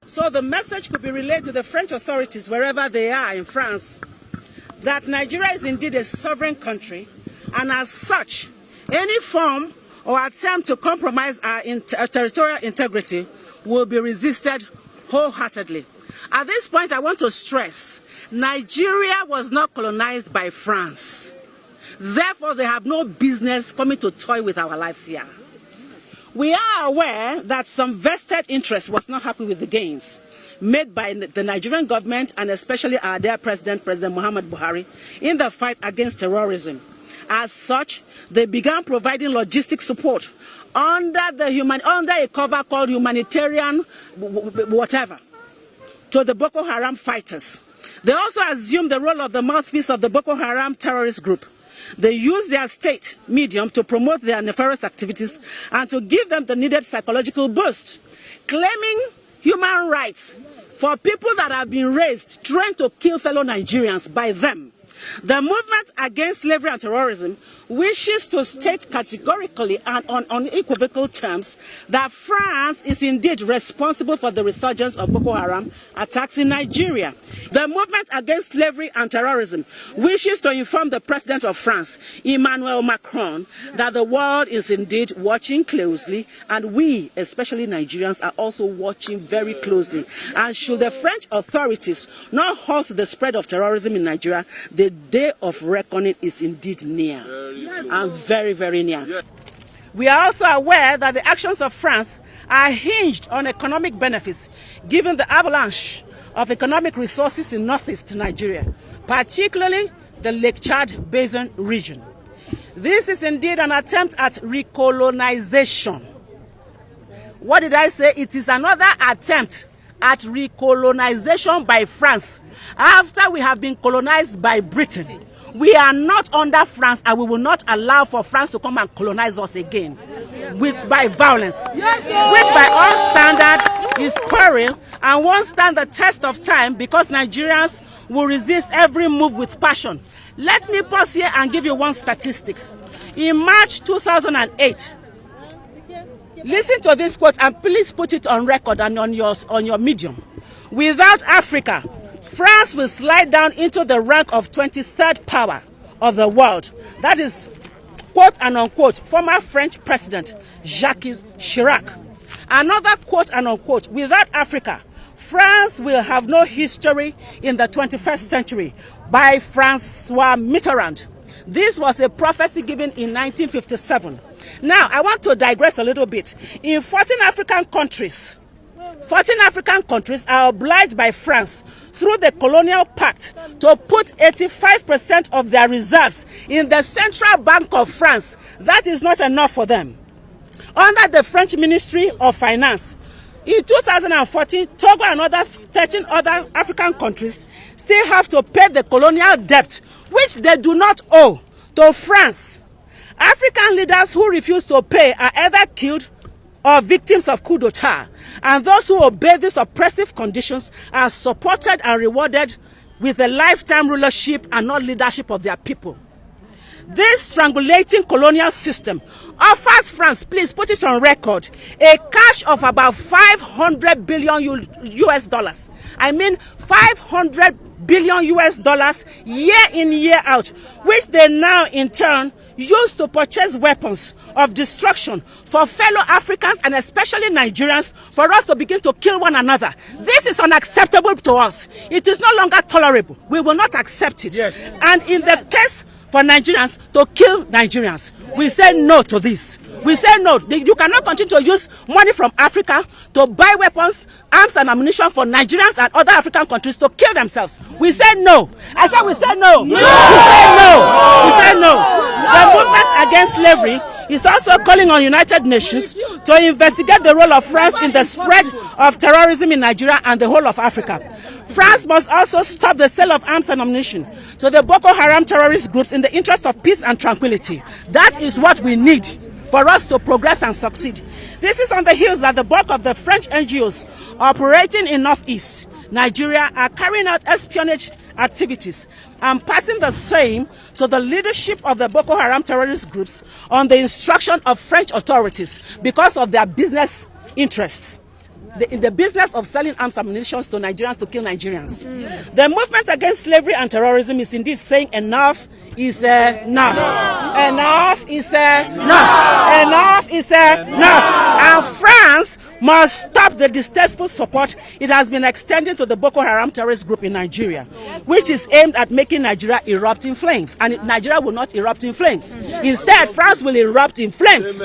So the message could be relayed to the French authorities wherever they are in France that Nigeria is indeed a sovereign country, and as such, any form or attempt to compromise our territorial integrity will be resisted wholeheartedly. At this point, I want to stress, Nigeria was not colonized by France. Therefore, they have no business coming to toy with our lives here. We are aware that some vested interest was not happy with the gains made by the Nigerian government and especially our dear President Muhammad Buhari, in the fight against terrorism. As such, they began providing logistic support under a cover called humanitarian whatever to the Boko Haram fighters. They also assumed the role of the mouthpiece of the Boko Haram terrorist group. They use their state medium to promote their nefarious activities and to give them the needed psychological boost, claiming human rights for people that have been raised, trained to kill fellow Nigerians by them. The movement against slavery and terrorism wishes to state categorically and on unequivocal terms that France is indeed responsible for the resurgence of Boko Haram attacks in Nigeria. The movement against slavery and terrorism wishes to inform the President of France, Emmanuel Macron, that the world is indeed watching closely, and we, especially Nigerians, are also watching very closely. And should the French authorities not halt the spread of terrorism in Nigeria, the day of reckoning is indeed near, and very, very near. We are also aware that the actions of France are hinged on economic benefits, given the avalanche of economic resources in northeast Nigeria, particularly the Lake Chad Basin region. This is indeed an attempt at recolonization. What did I say? It is another attempt at recolonization by France after we have been colonized by Britain. We are not under France, and we will not allow for France to come and colonize us again by violence, which by all standard is quarrel and won't stand the test of time, because Nigerians will resist every move with passion. Let me pause here and give you one statistics. In March 2008, listen to this quote and please put it on record and on your medium. Without Africa, France will slide down into the rank of 23rd power of the world. That is, quote and unquote, former French President Jacques Chirac. Another quote and unquote, without Africa, France will have no history in the 21st century, by Francois Mitterrand. This was a prophecy given in 1957. Now, I want to digress a little bit. In 14 African countries are obliged by France through the colonial pact to put 85% of their reserves in the Central Bank of France. That is not enough for them. Under the French Ministry of Finance, in 2014, Togo and 13 other African countries still have to pay the colonial debt, which they do not owe, to France. African leaders who refuse to pay are either killed or victims of coup d'etat, and those who obey these oppressive conditions are supported and rewarded with a lifetime rulership and not leadership of their people. This strangulating colonial system offers France, please put it on record, a cash of about 500 billion US dollars. I mean 500 billion US dollars year in, year out, which they now in turn use to purchase weapons of destruction for fellow Africans and especially Nigerians, for us to begin to kill one another. This is unacceptable to us. It is no longer tolerable. We will not accept it. Yes. And in the case for Nigerians to kill Nigerians, we say no to this. We say no. You cannot continue to use money from Africa to buy weapons, arms and ammunition for Nigerians and other African countries to kill themselves. We say no. I said we say no. No. We say no. We say no. The movement against slavery is also calling on United Nations to investigate the role of France in the spread of terrorism in Nigeria and the whole of Africa. France must also stop the sale of arms and ammunition to the Boko Haram terrorist groups in the interest of peace and tranquility. That is what we need for us to progress and succeed. This is on the heels that the bulk of the French NGOs operating in Northeast Nigeria are carrying out espionage activities and passing the same to the leadership of the Boko Haram terrorist groups on the instruction of French authorities because of their business interests. in the business of selling arms and ammunition to Nigerians to kill Nigerians. The movement against slavery and terrorism is indeed saying enough is enough. Enough is enough. Enough is enough. And France must stop the distasteful support it has been extending to the Boko Haram terrorist group in Nigeria, which is aimed at making Nigeria erupt in flames. And Nigeria will not erupt in flames. Instead, France will erupt in flames.